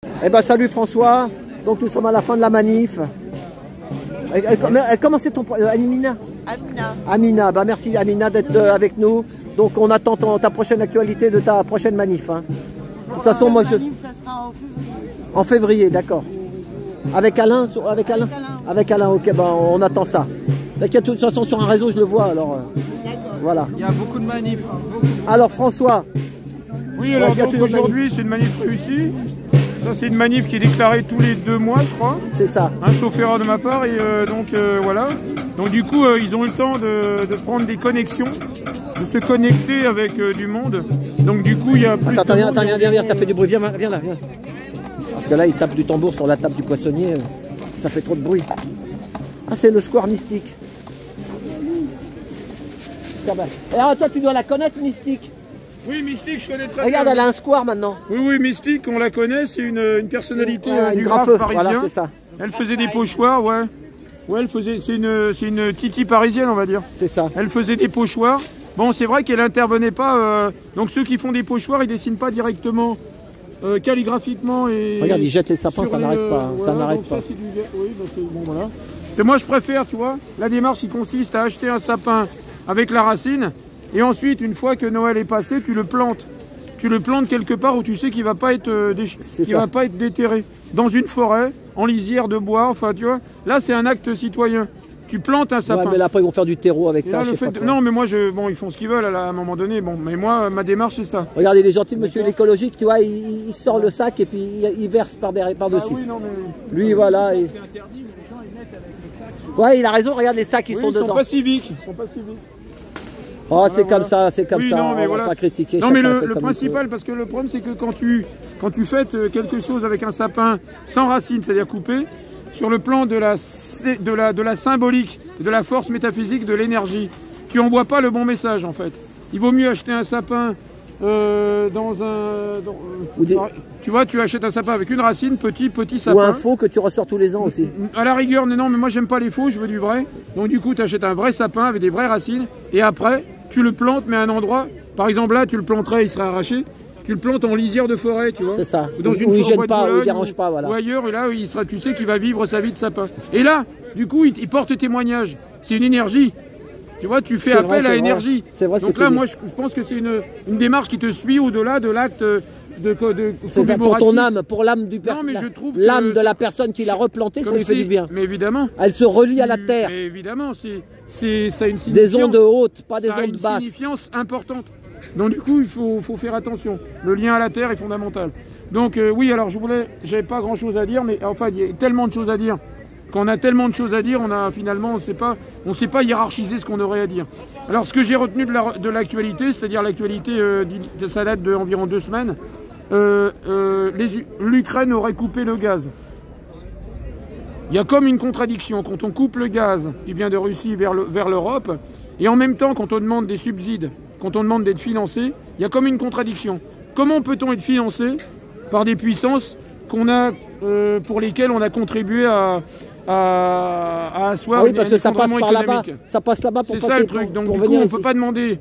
Eh ben salut François, donc nous sommes à la fin de la manif. Comment c'est ton Amina? Amina, bah merci Amina d'être avec nous. Donc on attend ta prochaine actualité de ta prochaine manif. Hein. De toute façon, moi je... Ça sera en février, d'accord. Avec Alain, avec Alain, ok, bah on attend ça. De toute façon sur un réseau je le vois alors. Voilà. Il y a beaucoup de manifs. Alors François. Oui, alors aujourd'hui c'est une manif réussie. Ça c'est une manif qui est déclarée tous les 2 mois je crois. C'est ça. Sauf erreur de ma part et voilà. Donc du coup ils ont eu le temps de prendre des connexions, de se connecter avec du monde. Donc du coup il y a plus attends, viens, ça fait du bruit, viens là, viens. Parce que là il tape du tambour sur la table du poissonnier, ça fait trop de bruit. Ah c'est le square Mystique. Et alors toi tu dois la connaître Mystique? Oui, Mystique, je connais très bien. Regarde, elle a un square maintenant. Oui, Mystique, on la connaît, c'est une personnalité du graphe parisien. Voilà, c'est ça. Elle faisait des pochoirs, ouais. Ouais, elle faisait, c'est une titi parisienne, on va dire. C'est ça. Elle faisait des pochoirs. Bon, c'est vrai qu'elle intervenait pas. Donc ceux qui font des pochoirs, ils dessinent pas directement, calligraphiquement et. Regarde, ils jettent les sapins, ça n'arrête pas. Voilà, ça n'arrête pas. Ça, oui, bah, bon, voilà. C'est moi, je préfère, tu vois. La démarche, qui consiste à acheter un sapin avec la racine. Et ensuite, une fois que Noël est passé, tu le plantes. Tu le plantes quelque part où tu sais qu'il va pas être va pas être déterré. Dans une forêt, en lisière de bois, enfin tu vois. Là, c'est un acte citoyen. Tu plantes un sapin. Ouais, mais là, après, ils vont faire du terreau avec ça. Là, non, mais moi, bon, ils font ce qu'ils veulent à un moment donné. Bon, mais moi, ma démarche, c'est ça. Regardez, il est gentil, monsieur l'écologique, tu vois, il sort le sac et puis il verse par-dessus. Ah oui, non, mais... Lui, voilà. C'est interdit, mais les gens, ils mettent avec les sacs. Ouais, il a raison, regarde les sacs qui sont dedans. Ils sont pas civiques. Ils sont pas civiques. Oh, voilà, c'est comme ça, c'est comme ça. Non, mais on voilà. va pas critiquer. Non, mais le principal, parce que le problème, c'est que quand tu fêtes quelque chose avec un sapin sans racines, c'est-à-dire coupé, sur le plan de la symbolique, de la force métaphysique, de l'énergie, tu envoies pas le bon message, en fait. Il vaut mieux acheter un sapin tu vois, tu achètes un sapin avec une racine, petit sapin. Ou un faux que tu ressors tous les ans aussi. À la rigueur, non, mais moi j'aime pas les faux, je veux du vrai. Donc du coup, tu achètes un vrai sapin avec des vraies racines, et après, tu le plantes, mais à un endroit, par exemple là, tu le planterais, il serait arraché. Tu le plantes en lisière de forêt, tu vois. C'est ça. Dans où il gêne pas, où il dérange pas, voilà. Ou ailleurs, et là, tu sais qu'il va vivre sa vie de sapin. Et là, du coup, il porte témoignage. C'est une énergie. Tu vois, tu fais appel à l'énergie. C'est vrai. Donc là, moi, je pense que c'est une démarche qui te suit au-delà de l'acte de c'est ça, pour ton âme, pour l'âme du l'âme de la personne qui l'a replanté, ça lui fait du bien. Mais évidemment. Elle se relie à la terre. Mais évidemment, ça a une signification. Des ondes hautes, pas des ondes basses. Ça a une signification importante. Donc du coup, il faut faire attention. Le lien à la terre est fondamental. Donc oui, alors j'avais pas grand-chose à dire, mais enfin, il y a tellement de choses à dire. Quand on a tellement de choses à dire, finalement, on ne sait pas hiérarchiser ce qu'on aurait à dire. Alors, ce que j'ai retenu de l'actualité, c'est-à-dire l'actualité, ça date d'environ 2 semaines, l'Ukraine aurait coupé le gaz. Il y a comme une contradiction. Quand on coupe le gaz qui vient de Russie vers l'Europe, et en même temps, quand on demande des subsides, quand on demande d'être financé, il y a comme une contradiction. Comment peut-on être financé par des puissances pour lesquelles on a contribué à asseoir oui, parce que ça passe par là-bas. Ça passe là-bas pour passer. C'est ça le truc. Donc du coup, on peut pas demander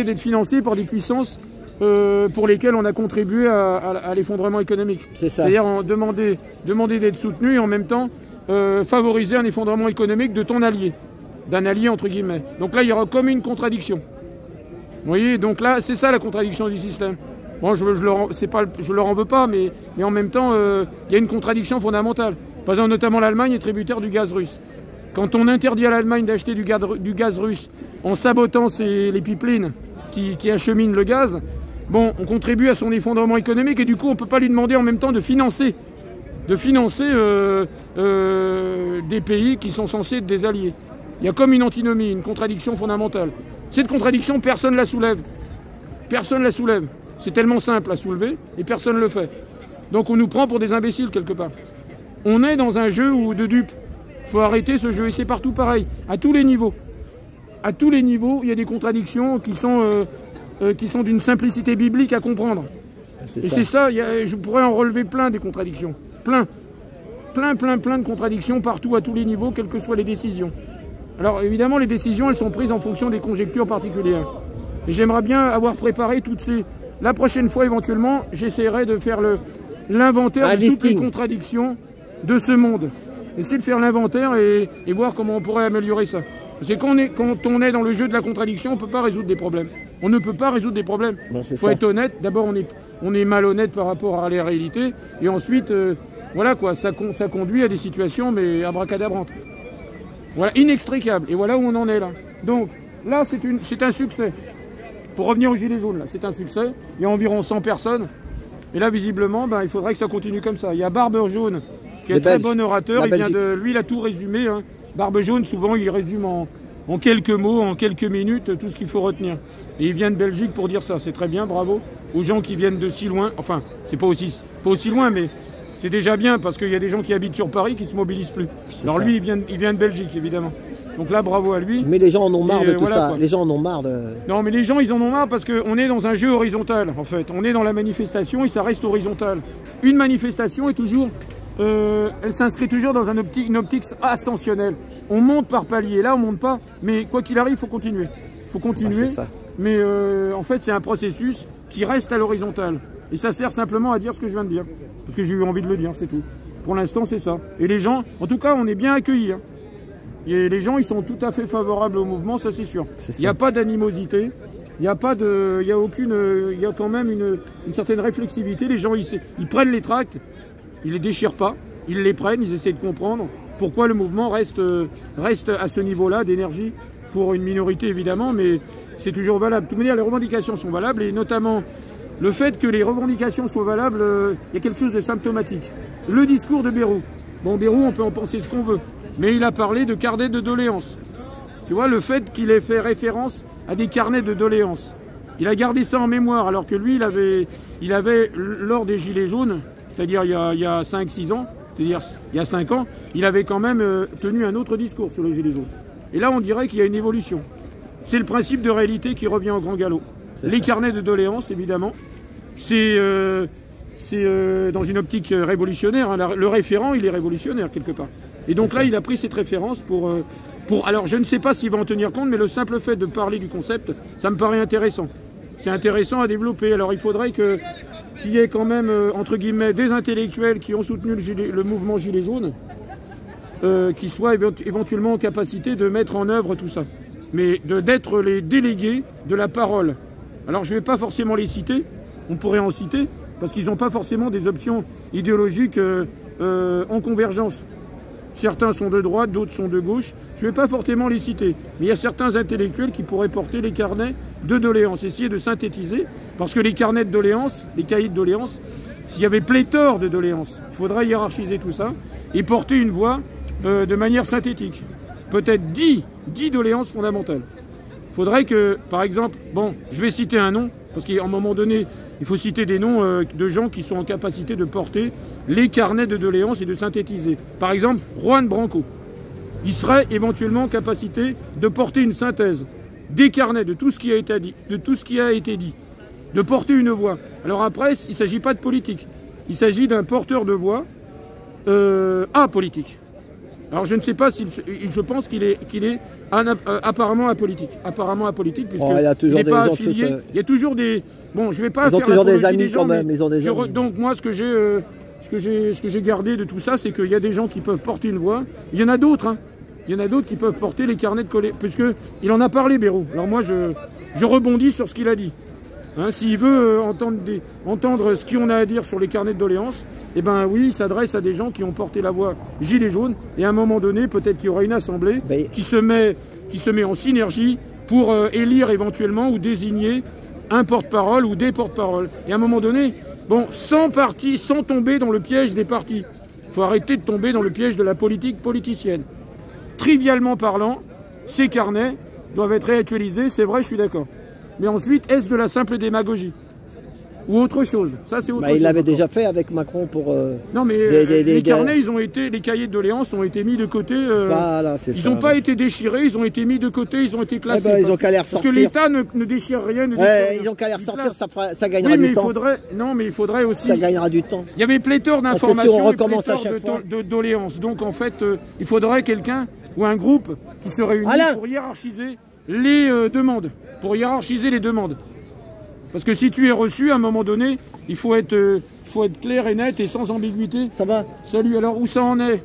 d'être financé par des puissances pour lesquelles on a contribué à l'effondrement économique. C'est ça. C'est-à-dire demander d'être soutenu et en même temps favoriser un effondrement économique de ton allié, d'un allié entre guillemets. Donc là, il y aura comme une contradiction. Vous voyez, donc là, c'est ça la contradiction du système. Bon, je leur en veux pas, mais en même temps, il y a une contradiction fondamentale. Par exemple, notamment l'Allemagne est tributaire du gaz russe. Quand on interdit à l'Allemagne d'acheter du gaz russe en sabotant les pipelines qui acheminent le gaz, bon, on contribue à son effondrement économique et du coup, on ne peut pas lui demander en même temps de financer des pays qui sont censés être des alliés. Il y a comme une antinomie, une contradiction fondamentale. Cette contradiction, personne ne la soulève. Personne ne la soulève. C'est tellement simple à soulever et personne ne le fait. Donc on nous prend pour des imbéciles quelque part. On est dans un jeu de dupes. Il faut arrêter ce jeu et c'est partout pareil, à tous les niveaux. À tous les niveaux, il y a des contradictions qui sont d'une simplicité biblique à comprendre. Et c'est ça, je pourrais en relever plein des contradictions. Plein de contradictions partout, à tous les niveaux, quelles que soient les décisions. Alors évidemment, les décisions, elles sont prises en fonction des conjectures particulières. Et j'aimerais bien avoir préparé toutes ces... La prochaine fois, éventuellement, j'essaierai de faire l'inventaire de toutes les contradictions de ce monde. Essayer de faire l'inventaire et voir comment on pourrait améliorer ça. C'est quand on est dans le jeu de la contradiction, on ne peut pas résoudre des problèmes. On ne peut pas résoudre des problèmes. Il faut être honnête. D'abord, on est malhonnête par rapport à la réalité. Et ensuite, voilà quoi, ça conduit à des situations, mais abracadabrantes. Voilà, inextricables. Et voilà où on en est là. Donc, là, c'est un succès. Pour revenir aux Gilets jaunes, là, c'est un succès. Il y a environ 100 personnes. Et là, visiblement, il faudrait que ça continue comme ça. Il y a Barbe Jaune, qui est un très bon orateur. Lui, il a tout résumé. Hein. Barbe Jaune, souvent, il résume en quelques mots, en quelques minutes, tout ce qu'il faut retenir. Et il vient de Belgique pour dire ça. C'est très bien, bravo. Aux gens qui viennent de si loin. Enfin, c'est pas aussi loin, mais c'est déjà bien, parce qu'il y a des gens qui habitent sur Paris qui ne se mobilisent plus. Alors lui, il vient de Belgique, évidemment. Donc là, bravo à lui. Mais les gens en ont marre de tout ça. Quoi. Les gens en ont marre de... Non, mais les gens, ils en ont marre parce qu'on est dans un jeu horizontal, en fait. On est dans la manifestation et ça reste horizontal. Une manifestation est toujours... elle s'inscrit toujours dans une optique ascensionnelle. On monte par palier. Là, on monte pas. Mais quoi qu'il arrive, il faut continuer. Il faut continuer. Ça. Mais en fait, c'est un processus qui reste à l'horizontale. Et ça sert simplement à dire ce que je viens de dire. Parce que j'ai eu envie de le dire, c'est tout. Pour l'instant, c'est ça. Et les gens, en tout cas, on est bien accueillis. Hein. Et les gens, ils sont tout à fait favorables au mouvement, ça c'est sûr. Il n'y a pas d'animosité, il n'y a pas de, il y a quand même une certaine réflexivité. Les gens, ils prennent les tracts, ils les déchirent pas, ils les prennent, ils essaient de comprendre pourquoi le mouvement reste à ce niveau-là d'énergie pour une minorité évidemment, mais c'est toujours valable. De toute manière, les revendications sont valables et notamment le fait que les revendications soient valables, il y a quelque chose de symptomatique. Le discours de Bayrou. Bon, Bayrou, on peut en penser ce qu'on veut. Mais il a parlé de carnet de doléances. Tu vois, le fait qu'il ait fait référence à des carnets de doléances. Il a gardé ça en mémoire, alors que lui, il avait lors des Gilets jaunes, c'est-à-dire il y a 5-6 ans, c'est-à-dire il y a 5 ans, il avait quand même tenu un autre discours sur les Gilets jaunes. Et là, on dirait qu'il y a une évolution. C'est le principe de réalité qui revient au grand galop. Les carnets de doléances, évidemment, c'est dans une optique révolutionnaire. Hein. Le référent, il est révolutionnaire quelque part. Et donc là, il a pris cette référence pour... Alors, je ne sais pas s'il va en tenir compte, mais le simple fait de parler du concept, ça me paraît intéressant. C'est intéressant à développer. Alors, il faudrait qu'il y ait quand même, entre guillemets, des intellectuels qui ont soutenu le mouvement Gilets jaunes, qui soient éventuellement en capacité de mettre en œuvre tout ça. Mais d'être les délégués de la parole. Alors, je ne vais pas forcément les citer, on pourrait en citer, parce qu'ils n'ont pas forcément des options idéologiques en convergence. Certains sont de droite, d'autres sont de gauche. Je ne vais pas forcément les citer. Mais il y a certains intellectuels qui pourraient porter les carnets de doléances, essayer de synthétiser. Parce que les carnets de doléances, les cahiers de doléances, il y avait pléthore de doléances. Il faudrait hiérarchiser tout ça et porter une voix de manière synthétique. Peut-être 10 doléances fondamentales. Il faudrait que, par exemple, bon, je vais citer un nom, parce qu'à un moment donné, il faut citer des noms de gens qui sont en capacité de porter les carnets de doléances et de synthétiser. Par exemple, Juan Branco. Il serait éventuellement en capacité de porter une synthèse des carnets de tout ce qui a été dit, de porter une voix. Alors après, il ne s'agit pas de politique. Il s'agit d'un porteur de voix apolitique. Alors je ne sais pas si je pense qu'il est apparemment apolitique. Apparemment apolitique, puisque il n'est pas affilié. Il y a toujours des... Bon, je ne vais pas faire... Ils ont toujours des amis quand même. Ils ont des amis. Donc moi, ce que j'ai gardé de tout ça, c'est qu'il y a des gens qui peuvent porter une voix. Il y en a d'autres, hein. Il y en a d'autres qui peuvent porter les carnets de collège, puisqu'il en a parlé, Bayrou. Alors moi, je rebondis sur ce qu'il a dit. Hein, s'il veut entendre ce qu'on a à dire sur les carnets de doléances, eh ben oui, il s'adresse à des gens qui ont porté la voix Gilets jaunes. Et à un moment donné, peut-être qu'il y aura une assemblée qui se met en synergie pour élire éventuellement ou désigner un porte-parole ou des porte-paroles. Et à un moment donné, bon, sans tomber dans le piège des partis. Il faut arrêter de tomber dans le piège de la politique politicienne. Trivialement parlant, ces carnets doivent être réactualisés, c'est vrai, je suis d'accord. Mais ensuite, est-ce de la simple démagogie? Ou autre chose? Ça, c'est autre chose. Il l'avait déjà fait avec Macron pour... Non, mais les carnets, les cahiers de doléances ont été mis de côté. Voilà, c'est ça. Ils n'ont pas été déchirés, ils ont été mis de côté, ils ont été classés. Ils ont qu'à les ressortir. Parce que l'État ne déchire rien. Ils ont qu'à les ressortir, ça gagnera du temps. Non, mais il faudrait aussi... Ça gagnera du temps. Il y avait pléthore d'informations et pléthore de doléances. Donc, en fait, il faudrait quelqu'un ou un groupe qui se réunit pour hiérarchiser les demandes. Parce que si tu es reçu, à un moment donné, il faut être clair et net et sans ambiguïté. Ça va? Salut, alors où ça en est?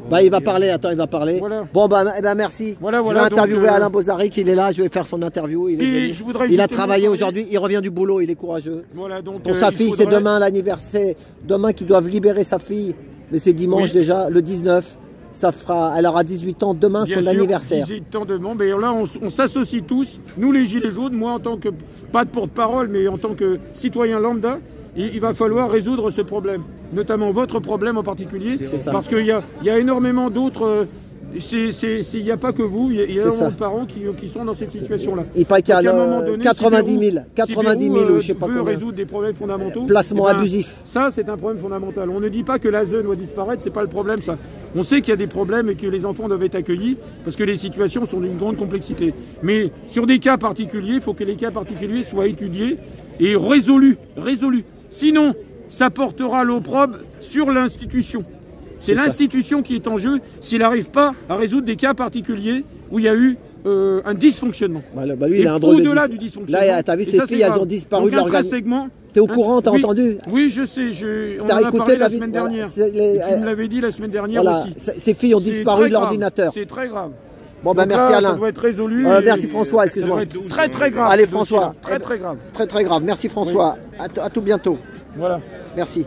Bah, il va parler, attends, il va parler. Voilà. Bon, bah, eh ben, merci. Voilà, je vais interviewer donc, Alain Bozaric, il est là, je vais faire son interview. Il a travaillé aujourd'hui, il revient du boulot, il est courageux. Voilà, donc, pour sa fille, c'est demain l'anniversaire, demain qu'ils doivent libérer sa fille, mais c'est dimanche déjà, le 19. Elle aura 18 ans demain, son anniversaire. 18 ans demain, mais là on s'associe tous, nous les Gilets jaunes, moi en tant que, pas de porte-parole, mais en tant que citoyen lambda, il va falloir résoudre ce problème, notamment votre problème en particulier, parce qu'il y a énormément d'autres, il n'y a pas que vous, il y a énormément de parents qui sont dans cette situation-là. Il paraît qu'il y a 90 000, ou je sais pas veut combien. résoudre des problèmes fondamentaux. Placement abusif. Ça, c'est un problème fondamental. On ne dit pas que l'ASE doit disparaître, c'est pas le problème, ça. On sait qu'il y a des problèmes et que les enfants doivent être accueillis parce que les situations sont d'une grande complexité. Mais sur des cas particuliers, il faut que les cas particuliers soient étudiés et résolus. Sinon, ça portera l'opprobre sur l'institution. C'est l'institution qui est en jeu s'il n'arrive pas à résoudre des cas particuliers où il y a eu un dysfonctionnement. Bah lui, il a un drôle de au-delà du dysfonctionnement. Là, t'as vu, ces filles, elles ont disparu de l'organisme. T'es au courant, t'as entendu? Oui, je sais. On en a parlé la semaine dernière. Tu me l'avais dit la semaine dernière aussi. Ces filles ont disparu de l'ordinateur. C'est très grave. Bon, ben merci Alain. Ça doit être résolu. Merci François, excuse-moi. Très très grave. Allez François. Très très grave. Très très grave. Merci François. À tout bientôt. Voilà. Merci.